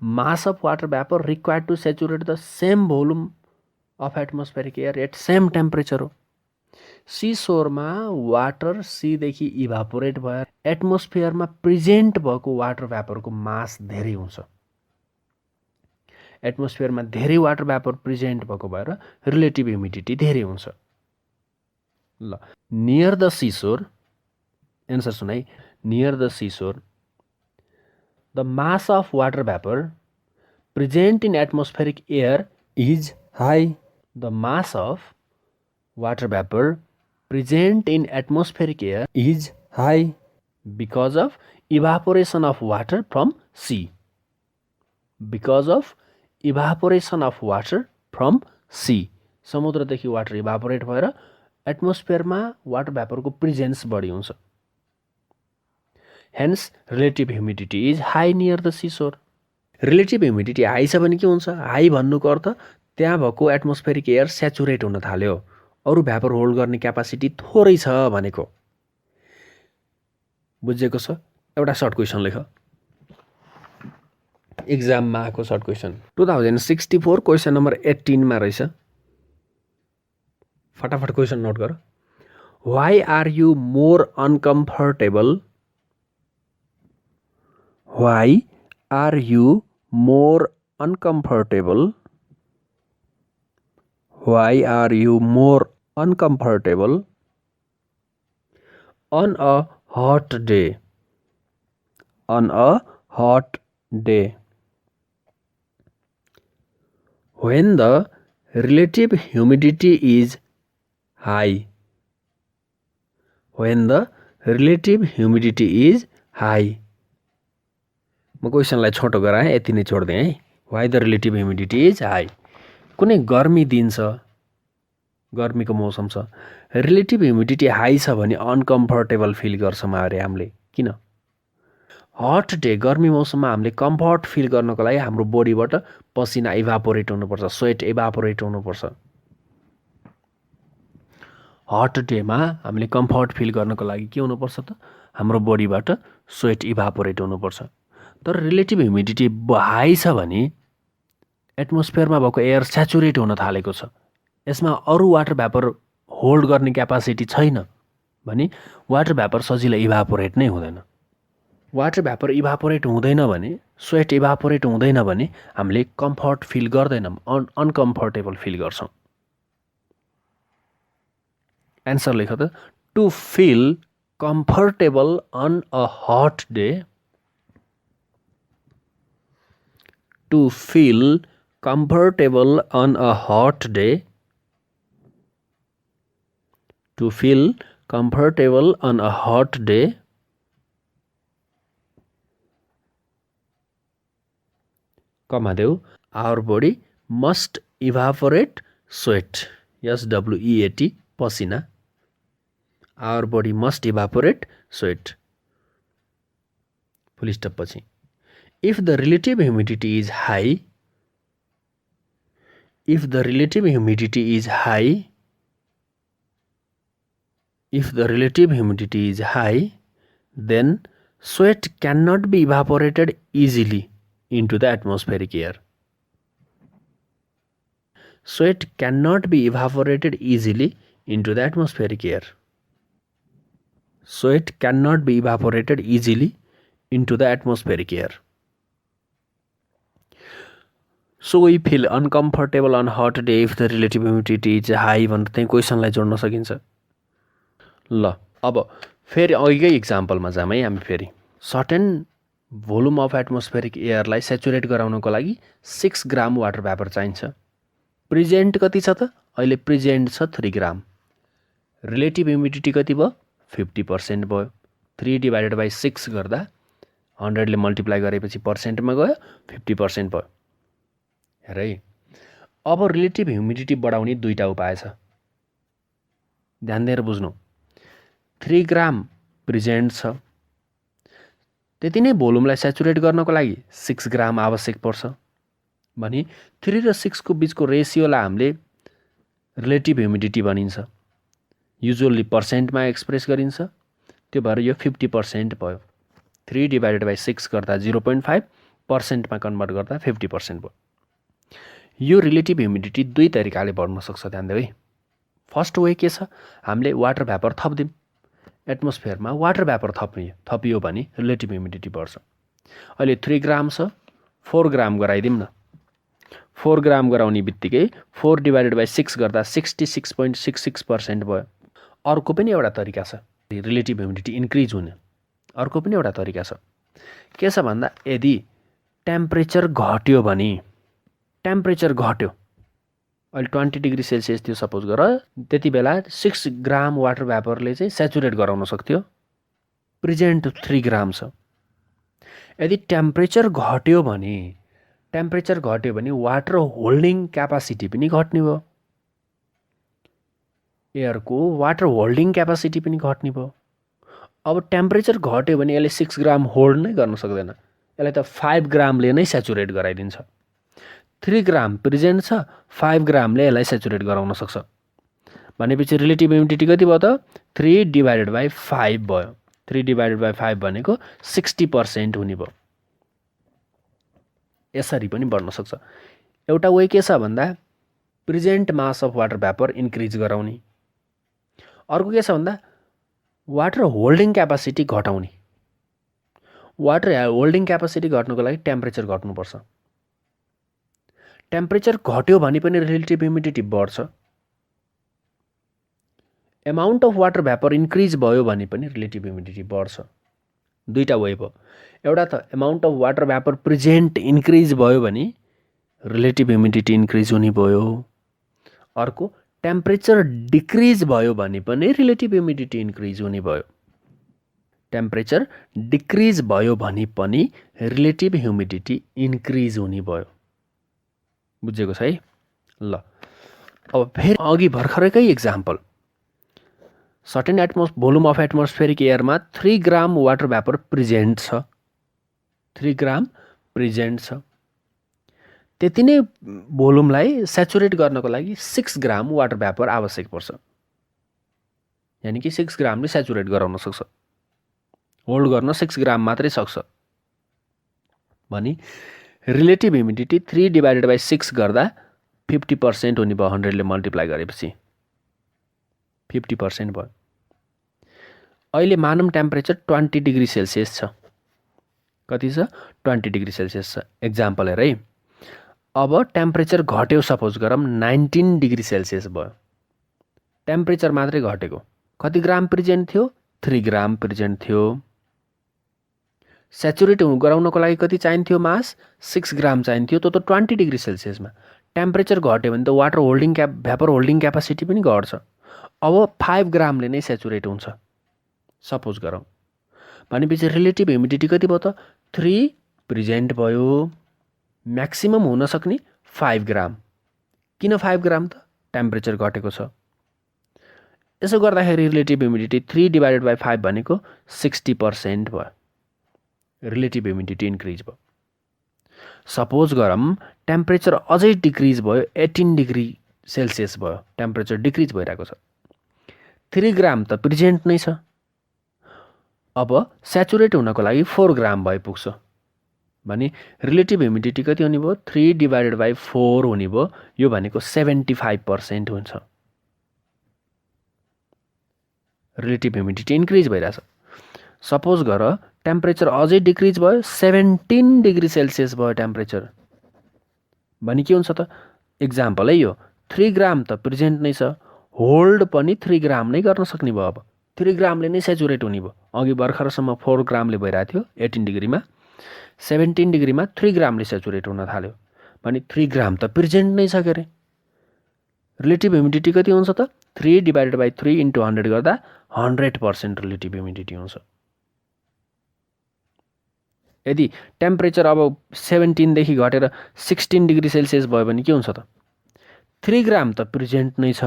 mass of water vapour required to saturate the same volume of atmospheric air at same temperature हो। सीशोरमा water सीदेखि evaporate भएर एटमोस्फियरमा present भएको water भ्यापरको मास धेरै हुन्छ। एटमोस्फियरमा धेरै water vapour present भएको भएर relative humidity धेरै हुन्छ। ल, नियर द सीशोर, एन्सर सुन है। Near the seashore the mass of water vapour present in atmospheric air is high. The mass of water vapour present in atmospheric air is high because of evaporation of water from sea. Because of evaporation of water from sea. समुद्रदेखि water evaporate भएर एटमोस्फियरमा water भ्यापरको presence बढी हुन्छ। Hence, relative humidity is high near the seashore. Relative humidity high छ भने के हुन्छ? High भन्नुको अर्थ त्यहाँ भएको एटमोस्फेरिक एयर स्याचुरेट हुन थाल्यो, अरू भ्यापर होल्ड गर्ने क्यापासिटी थोरै छ भनेको। बुझेको छ? एउटा सर्ट क्वेसन लेख। एक्जाममा आएको सर्ट क्वेसन 2064 क्वेसन नम्बर 18 मा रहेछ। फटाफट क्वेसन नोट गर। Why are you more uncomfortable? Why are you more uncomfortable? Why are you more uncomfortable on a hot day? On a hot day. When the relative humidity is high. When the relative humidity is high. म क्वेसनलाई छोटो गराएँ, यति नै छोड्दिएँ है। Why the relative humidity is high. कुनै गर्मी दिन छ, गर्मीको मौसम छ, रिलेटिभ ह्युमिडिटी हाई छ भने अनकम्फर्टेबल फिल गर्छौँ अरे हामीले। किन? हट डे, गर्मी मौसममा हामीले कम्फर्ट फिल गर्नको लागि हाम्रो बोडीबाट पसिना इभापोरेट हुनुपर्छ, स्वेट इभापोरेट हुनुपर्छ। हट डेमा हामीले कम्फर्ट फिल गर्नको लागि के हुनुपर्छ त? हाम्रो बोडीबाट स्वेट इभापोरेट हुनुपर्छ। तर रिलेटिभ ह्युमिडिटी हाई छ भने एटमोस्फियरमा भएको एयर स्याचुरेट हुन थालेको छ, यसमा अरू वाटर भ्यापर होल्ड गर्ने क्यापासिटी छैन भने वाटर भ्यापर सजिलै इभापोरेट नै हुँदैन। वाटर भ्यापर इभापोरेट हुँदैन भने, स्वेट इभापोरेट हुँदैन भने हामीले कम्फर्ट फिल गर्दैनौँ, अनकम्फर्टेबल फिल गर्छौँ। एन्सर लेख त, to feel comfortable on a hot day, to feel comfortable on a hot day, to feel comfortable on a hot day, Kamadeu, our body must evaporate sweat, SWEAT, pasina, our body must evaporate sweat, full stop पछि, if the relative humidity is high, if the relative humidity is high, if the relative humidity is high, then sweat cannot be evaporated easily into the atmospheric air. Sweat cannot be evaporated easily into the atmospheric air. Sweat cannot be evaporated easily into the atmospheric air. So we feel uncomfortable on hot day if the relative humidity is high भनेर त्यही क्वेसनलाई जोड्न सकिन्छ। ल अब फेरि अघिकै इक्जाम्पलमा जाम है हामी फेरि। सर्टेन भोल्युम अफ एटमोस्फेरिक एयरलाई सेचुरेट गराउनको लागि 6 ग्राम वाटर भ्यापर चाहिन्छ। प्रेजेन्ट कति छ त? अहिले प्रेजेन्ट छ 3 ग्राम। रिलेटिभ ह्युमिडिटी कति भयो? 50% भयो। 3/6 गर्दा 100 ले मल्टिप्लाई गरेपछि पर्सेन्टमा गयो, 50% भयो। हेर है, अब रिलेटिभ ह्युमिडिटी बढाउने दुईटा उपाय छ, ध्यान दिएर बुझ्नु। 3 ग्राम प्रेजेन्ट छ, त्यति नै भोल्युमलाई सेचुरेट गर्नको लागि 6 ग्राम आवश्यक पर्छ भने 3 र 6 को बीचको रेसियोलाई हामीले रिलेटिभ ह्युमिडिटी भनिन्छ। युजुअली पर्सेन्टमा एक्सप्रेस गरिन्छ, त्यो भएर यो 50% भयो। 3/6 गर्दा 0.5, पर्सेन्टमा कन्भर्ट गर्दा 50% भयो। यो रिलेटिभ ह्युमिडिटी दुई तरिकाले बढ्न सक्छ, ध्यान देऊ है। फर्स्ट वे के छ? हामीले वाटर भ्यापर थप्दियौँ, एटमोस्फियरमा वाटर भ्यापर थपियो भने रिलेटिभ ह्युमिडिटी बढ्छ। अहिले 3 ग्राम छ, 4 ग्राम गराइदिउँ न। 4 ग्राम गराउने बित्तिकै 4/6 गर्दा 66.66% भयो। अर्को पनि एउटा तरिका छ रिलेटिभ ह्युमिडिटी इन्क्रिज हुने, अर्को पनि एउटा तरिका छ। के छ भन्दा, यदि टेम्परेचर घट्यो भने, टेम्परेचर घट्यो, अहिले 20 डिग्री सेल्सियस थियो सपोज गर, त्यति बेला 6 ग्राम वाटर भ्यापरले चाहिँ सेचुरेट गराउन सक्थ्यो। प्रेजेन्ट 3 ग्राम छ। यदि टेम्परेचर घट्यो भने वाटर होल्डिङ क्यापासिटी पनि घट्ने भयो, एयरको वाटर होल्डिङ क्यापासिटी पनि घट्ने भयो। अब टेम्परेचर घट्यो भने यसले 6 ग्राम होल्ड नै गर्न सक्दैन, यसलाई त 5 ग्रामले नै सेचुरेट गराइदिन्छ। 3 ग्राम प्रेजेन्ट छ, 5 ग्रामले यसलाई सेचुरेट गराउन सक्छ भनेपछि रिलेटिभ ह्युमिडिटी कति भयो त? 3/5 भयो। 3/5 भनेको 60% हुने भयो। यसरी पनि बढ्न सक्छ। एउटा वे के छ भन्दा, present mass of water vapour increase गराउने। अर्को के छ भन्दा, वाटर होल्डिङ क्यापासिटी घटाउने। वाटर होल्डिङ क्यापासिटी घट्नुको लागि टेम्परेचर घट्नुपर्छ। टेम्परेचर घट्यो भने पनि रिलेटिभ ह्युमिडिटी बढ्छ। Amount of water vapour increase भयो भने पनि रिलेटिभ ह्युमिडिटी बढ्छ। दुईटा वे भयो। एउटा त amount of water vapour present increase भयो भने रिलेटिभ ह्युमिडिटी इन्क्रिज हुने भयो। अर्को टेम्परेचर डिक्रिज भयो भने पनि रिलेटिभ ह्युमिडिटी इन्क्रिज हुने भयो। टेम्परेचर डिक्रिज भयो भने पनि रिलेटिभ ह्युमिडिटी इन्क्रिज हुने भयो। बुझेको छ है? ल अब फेरि अघि भर्खरकै example, certain volume of atmospheric एयरमा 3 ग्राम वाटर भ्यापर प्रेजेन्ट छ। 3 ग्राम प्रेजेन्ट छ, त्यति नै भोल्युमलाई सेचुरेट गर्नको लागि 6 ग्राम वाटर भ्यापर आवश्यक पर्छ, यानि कि 6 ग्रामले सेचुरेट गराउन सक्छ। होल्ड गर्न 6 ग्राम मात्रै सक्छ। भनी रिलेटिभ ह्युमिडिटी 3/6 गर्दा 50% हुने भयो। 100 ले मल्टिप्लाई गरेपछि 50% भयो। अहिले मानौँ टेम्परेचर 20 डिग्री सेल्सियस छ। कति छ? 20 डिग्री सेल्सियस छ। एक्जाम्पल हेर है। अब टेम्परेचर घट्यो, सपोज गरौँ 19 डिग्री सेल्सियस भयो। टेम्परेचर मात्रै घटेको। कति ग्राम प्रेजेन्ट थियो? 3 ग्राम प्रेजेन्ट थियो। सेचुरेट गराउनको लागि कति चाहिन्थ्यो? मास 6 ग्राम चाहिन्थ्यो। त्यो त 20 डिग्री सेल्सियसमा। टेम्परेचर घट्यो भने त water holding vapour holding capacity पनि घट्छ। अब 5 ग्रामले नै सेचुरेट हुन्छ सपोज गरौँ। भनेपछि रिलेटिभ ह्युमिडिटी कति भयो त? 3 प्रेजेन्ट भयो। म्याक्सिमम हुन सक्ने 5 ग्राम। किन 5 ग्राम त? टेम्परेचर घटेको छ। यसो गर्दाखेरि रिलेटिभ ह्युमिडिटी 3/5 भनेको 60% भयो। रिलेटिभ ह्युमिडिटी इन्क्रिज भयो। सपोज गरौँ टेम्परेचर अझै डिक्रिज भयो, 18 डिग्री सेल्सियस भयो। टेम्परेचर डिक्रिज भइरहेको छ। 3 ग्राम त प्रेजेन्ट नै छ। अब सेचुरेट हुनको लागि 4 ग्राम भइपुग्छ। भने रिलेटिभ ह्युमिडिटी कति हुने भयो? 3/4 हुने भयो। यो भनेको 75% हुन्छ। रिलेटिभ ह्युमिडिटी इन्क्रिज भइरहेछ। सपोज गर टेम्परेचर अझै डिक्रिज भयो, 17 डिग्री सेल्सियस भयो टेम्परेचर। भने के हुन्छ त? एक्जाम्पल है यो। 3 ग्राम त प्रेजेन्ट नै छ। होल्ड पनि 3 ग्राम नै गर्न सक्ने भयो। अब 3 ग्रामले नै सेचुरेट हुने भयो। अघि भर्खरसम्म 4 ग्रामले भइरहेको थियो 18 डिग्रीमा। 17 डिग्रीमा 3 ग्रामले सेचुरेट हुन थाल्यो। भने 3 ग्राम त प्रेजेन्ट नै छ के अरे। रिलेटिभ ह्युमिडिटी कति हुन्छ त? 3/3 × 100 गर्दा 100% रिलेटिभ ह्युमिडिटी हुन्छ। यदि टेम्परेचर अब 17 देखि घटेर 16 डिग्री सेल्सियस भयो भने के हुन्छ त? 3 ग्राम त प्रेजेन्ट नै छ।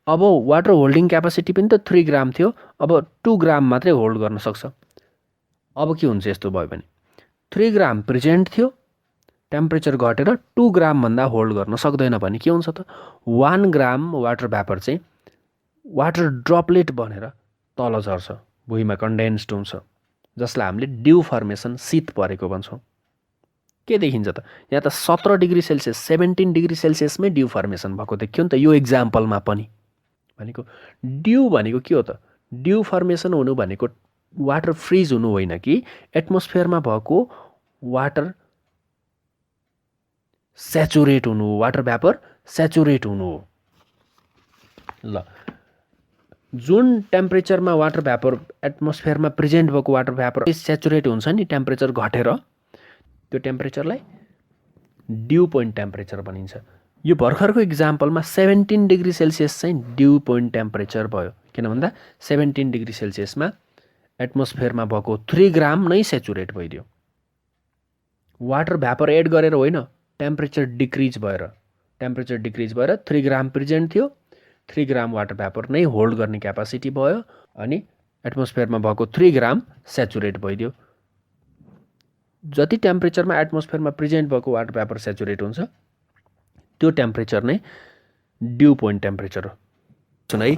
अब वाटर होल्डिङ क्यापासिटी पनि त 3 ग्राम थियो। अब 2 ग्राम मात्रै होल्ड गर्न सक्छ। अब के हुन्छ यस्तो भयो भने? 3 ग्राम प्रेजेन्ट थियो, टेम्परेचर घटेर 2 ग्राम भन्दा होल्ड गर्न सक्दैन भने के हुन्छ त? 1 ग्राम वाटर भ्यापर चाहिँ वाटर ड्रपलेट बनेर तल झर्छ, भुइँमा कन्डेन्स्ड हुन्छ, जसलाई हामीले ड्यू फर्मेसन, शीत परेको भन्छौँ। के देखिन्छ त? यहाँ त 17 डिग्री सेल्सियस 17 डिग्री सेल्सियसमै ड्यू फर्मेसन भएको देखियो नि त यो एक्जाम्पलमा पनि। भनेको ड्यू भनेको के हो त? ड्यू फर्मेसन हुनु भनेको वाटर फ्रिज हुनु होइन कि एटमोस्फियरमा भएको वाटर सेचुरेट हुनु, वाटर भ्यापर सेचुरेट हुनु हो। ल, जुन टेम्परेचरमा वाटर भ्यापर एटमोस्फियरमा प्रेजेन्ट भएको वाटर भ्यापर सेचुरेट हुन्छ नि टेम्परेचर घटेर, त्यो टेम्परेचरलाई ड्यू पोइन्ट टेम्परेचर भनिन्छ। यो भर्खरको इक्जाम्पलमा 17 डिग्री सेल्सियस चाहिँ ड्यू पोइन्ट टेम्परेचर भयो। किन भन्दा 17 डिग्री सेल्सियसमा एटमोस्फियरमा भएको 3 ग्राम नै सेचुरेट भइदियो। वाटर भ्यापर एड गरेर होइन, टेम्परेचर डिक्रिज भएर 3 ग्राम प्रेजेन्ट थियो। 3 ग्राम वाटर भ्यापर नै होल्ड गर्ने क्यापासिटी भयो। अनि एटमोस्फियरमा भएको 3 ग्राम सेचुरेट भइदियो। जति टेम्परेचरमा एटमोस्फियरमा प्रेजेन्ट भएको वाटर भ्यापर सेचुरेट हुन्छ त्यो टेम्परेचर नै ड्यू पोइन्ट टेम्परेचर हो। सुन है,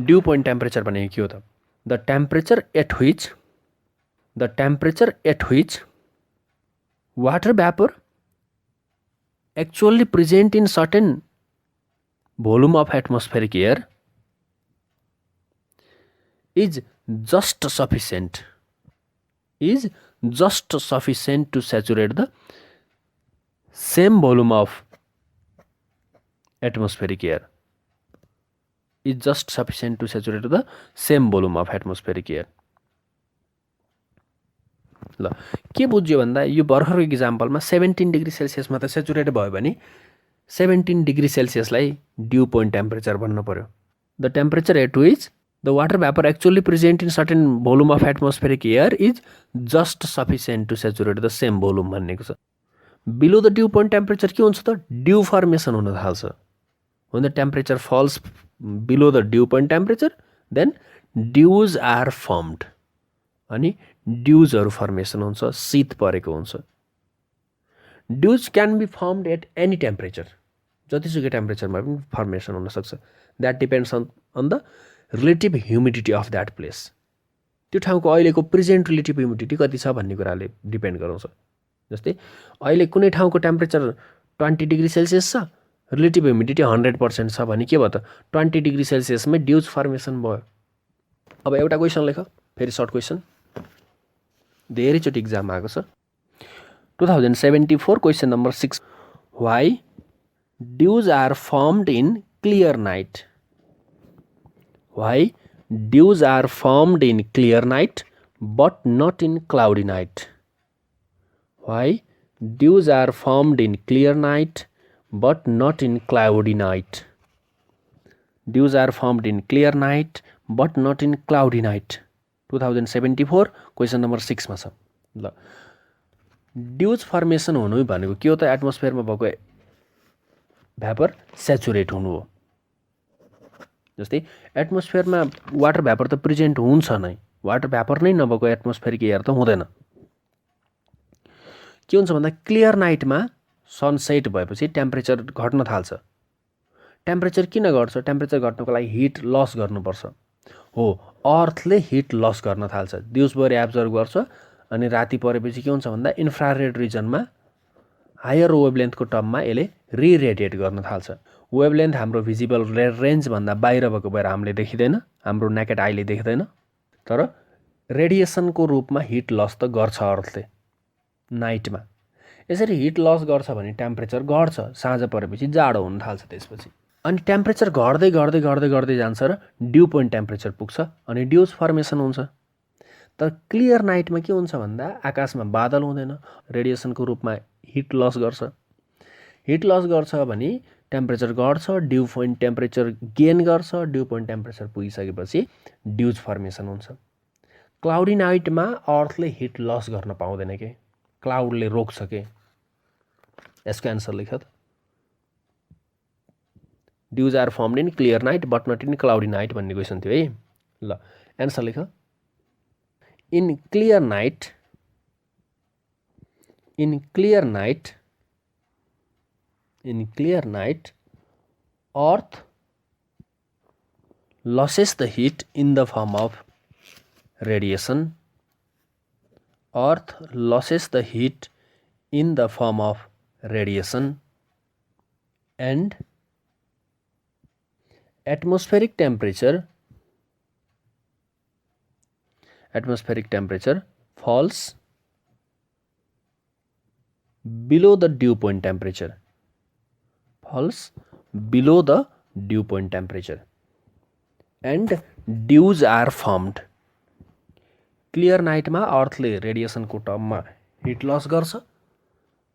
ड्यू पोइन्ट टेम्परेचर भनेको के हो त? The temperature at which water vapor actually present in certain volume of atmospheric air is just sufficient to saturate the same volume of atmospheric air. Is just sufficient to saturate the same volume of atmospheric air. ल, के बुझ्यो भन्दा यो भर्खरको इक्जाम्पलमा 17 degree सेल्सियसमा त saturate भयो भने 17 degree सेल्सियसलाई dew point temperature भन्नु पर्यो। The temperature at which the water vapor actually present in certain volume of atmospheric air is just sufficient to saturate the same volume भनेको छ। Below the due point temperature के हुन्छ त? Due formation हुन थाल्छ। When the temperature falls below the dew point temperature, then dews are formed. अनि ड्युजहरू formation हुन्छ, शीत परेको हुन्छ। Dews can be formed at any temperature, जतिसुकै टेम्परेचरमा पनि फर्मेसन हुनसक्छ। That depends on the relative humidity of that place. त्यो ठाउँको अहिलेको प्रेजेन्ट रिलेटिभ ह्युमिडिटी कति छ भन्ने कुराले डिपेन्ड गराउँछ। जस्तै अहिले कुनै ठाउँको टेम्परेचर 20 डिग्री सेल्सियस छ, रिलेटिभ ह्युमिडिटी 100% छ भने के भयो त 20 डिग्री सेल्सियसमै ड्युज फर्मेसन भयो। अब एउटा क्वेसन लेख, फेरि सर्ट क्वेसन, धेरैचोटि इक्जाम आएको छ। 2074 question number 6, why dews are formed in clear night? Why dews are formed in clear night but not in cloudy night? Why dews are formed in clear night but not in cloudy night? Dews are formed in clear night but not in cloudy night. 2074 question number 6 मा छ। ल dues formation हुनु भनेको के हो त? एटमोस्फियरमा भएको vapour saturate हुनु हो। जस्तै एटमोस्फियरमा वाटर भ्यापर त प्रेजेन्ट हुन्छ नै, वाटर भ्यापर नै नभएको एटमोस्फियरिक एयर त हुँदैन। के हुन्छ भन्दा क्लियर नाइटमा सनसेट भएपछि टेम्परेचर घट्न थाल्छ। टेम्परेचर किन घट्छ? टेम्परेचर घट्नको लागि हिट लस गर्नुपर्छ। हो, अर्थले हिट लस गर्न थाल्छ, दिउँसभरि एब्जर्भ गर्छ अनि राति परेपछि के हुन्छ भन्दा इन्फ्रारेड रिजनमा हायर वेभलेन्थको टर्ममा यसले रिरेडिएट गर्न थाल्छ। वेभलेन्थ हाम्रो भिजिबल रेन्जभन्दा बाहिर भएको भएर हामीले देखिँदैन, हाम्रो नेकेड आईले देख्दैन, तर रेडिएसनको रूपमा हिट लस त गर्छ अर्थले नाइटमा। यसरी हिट लस गर्छ भने टेम्परेचर घट्छ, साँझ परेपछि जाडो हुन थाल्छ त्यसपछि। अनि टेम्परेचर घट्दै घट्दै घट्दै घट्दै जान्छ र ड्यू पोइन्ट टेम्परेचर पुग्छ अनि ड्युज फर्मेसन हुन्छ। तर क्लियर नाइटमा के हुन्छ भन्दा आकाशमा बादल हुँदैन, रेडिएसनको रूपमा हिट लस गर्छ। हिट लस गर्छ भने टेम्परेचर घट्छ, ड्यू पोइन्ट टेम्परेचर गेन गर्छ, ड्यू पोइन्ट टेम्परेचर पुगिसकेपछि ड्युज फर्मेसन हुन्छ। क्लाउडी नाइटमा अर्थले हिट लस गर्न पाउँदैन के, क्लाउडले रोक्छ के। यसको एन्सर लेख त। Dews are formed in clear night but not in cloudy night भन्ने क्वेसन थियो है। ल एन्सर लेख। In clear night, in clear night, in clear night earth losses the heat in the form of radiation. Earth losses the heat in the form of radiation, and atmospheric temperature falls below the dew point temperature, and dews are formed. Clear नाइटमा अर्थले रेडिएसनको टर्ममा heat loss गर्छ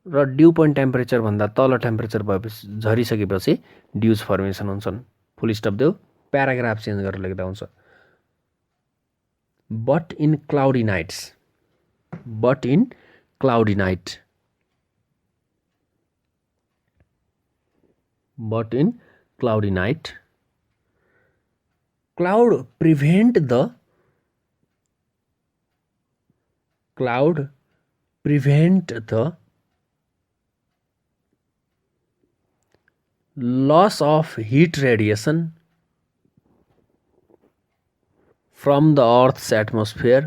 र due point temperature भन्दा तल temperature भएपछि झरिसकेपछि dews formation हुन्छन्। फुल स्टप देऊ, प्याराग्राफ चेन्ज गरेर लेख्दा हुन्छ। But in cloudy nights, but in cloudy night, but in cloudy night cloud prevent the loss of heat radiation from the Earth's atmosphere.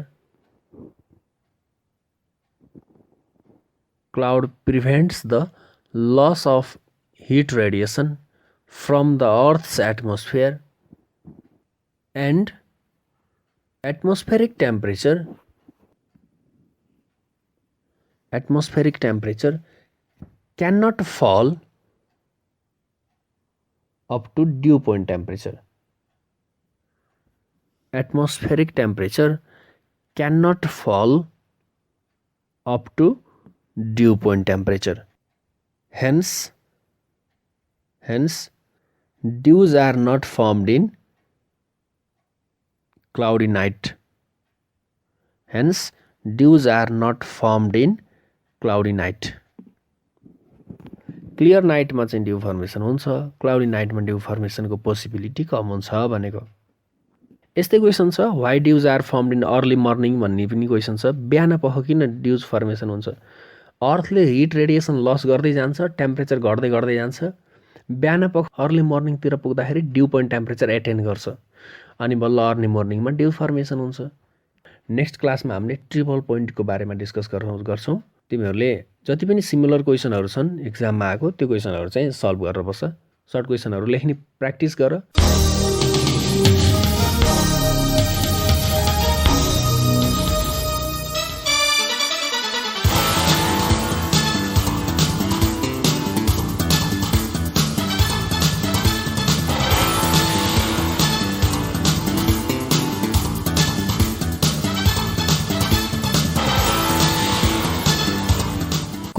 Cloud prevents the loss of heat radiation from the Earth's atmosphere, and atmospheric temperature cannot fall up to dew point temperature. Atmospheric temperature cannot fall up to dew point temperature. Hence dews are not formed in cloudy night. Hence dews are not formed in cloudy night. Clear नाइटमा चाहिँ dew formation हुन्छ, cloudy नाइटमा dew फर्मेसनको possibility कम हुन्छ भनेको। यस्तै question छ, why dews are formed in early morning भन्ने पनि क्वेसन छ। बिहान पख किन ड्युज फर्मेसन हुन्छ? अर्थले हिट रेडिएसन लस गर्दै जान्छ, टेम्परेचर घट्दै घट्दै जान्छ। बिहान पख अर्ली मर्निङतिर पुग्दाखेरि ड्यू पोइन्ट टेम्परेचर एटेन गर्छ अनि बल्ल अर्ली मर्निङमा ड्यू फर्मेसन हुन्छ। नेक्स्ट क्लासमा हामीले ट्रिपल पोइन्टको बारेमा डिस्कस गर्छौँ। तिमीहरूले जति पनि सिमिलर क्वेसनहरू छन् एक्जाममा आएको त्यो क्वेसनहरू चाहिँ सल्भ गरेर बस्छ। सर्ट क्वेसनहरू लेख्ने प्र्याक्टिस गर।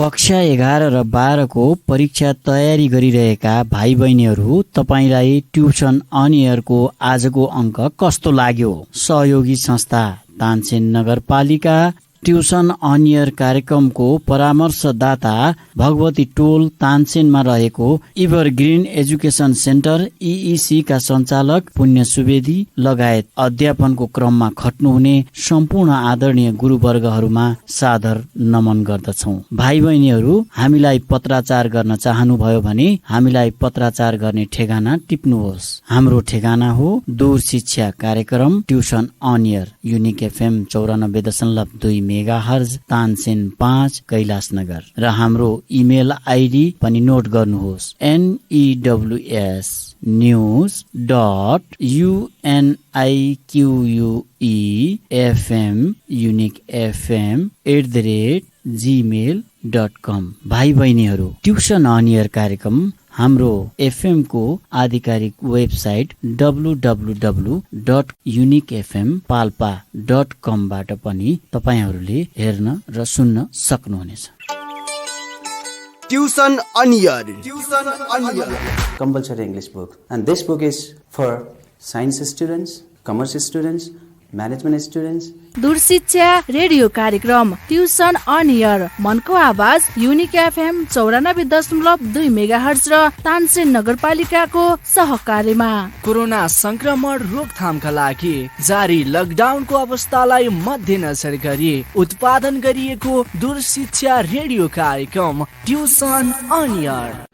कक्षा 11 र 12 को परीक्षा तयारी गरिरहेका भाइ बहिनीहरू, तपाईलाई ट्युसन अन एयरको आजको अङ्क कस्तो लाग्यो? सहयोगी संस्था तानसेन नगरपालिका ट्युसन अन एयर कार्यक्रमको परामर्शदाता भगवती टोल तानसेनमा रहेको इभरग्रिन एजुकेसन सेन्टर EEC का सञ्चालक पुण्य सुवेदी लगायत अध्यापनको क्रममा खट्नुहुने सम्पूर्ण आदरणीय गुरुवर्गहरूमा सादर नमन गर्दछौँ। भाइ बहिनीहरू, हामीलाई पत्राचार गर्न चाहनुभयो भने हामीलाई पत्राचार गर्ने ठेगाना टिप्नुहोस्। हाम्रो ठेगाना हो दूर शिक्षा कार्यक्रम tuition on air unique FM 94.2 megahertz Tansen 5 Kailashnagar र हाम्रो इमेल आइडी पनि नोट गर्नुहोस् news.uniquefm@gmail.com। भाइ बहिनीहरू, ट्युसन अन एयर कार्यक्रम हाम्रो FM को आधिकारिक वेबसाइट www.uniquefmpalpa.com बाट पनि तपाईहरूले हेर्न र सुन्न सक्नुहुनेछ। Tuition on Air. Compulsory English book, and this book is for science students, commerce students, management students. दूर शिक्षा रेडियो कार्यक्रम ट्युसन अन एयर मनको आवाज युनिक FM 94.2 मेगाहर्ज र तानसेन नगरपालिकाको सहकार्यमा कोरोना संक्रमण रोकथामका लागि जारी लकडाउनको अवस्थालाई मध्यनजर गरी उत्पादन गरिएको दूर शिक्षा रेडियो कार्यक्रम ट्युसन अन एयर।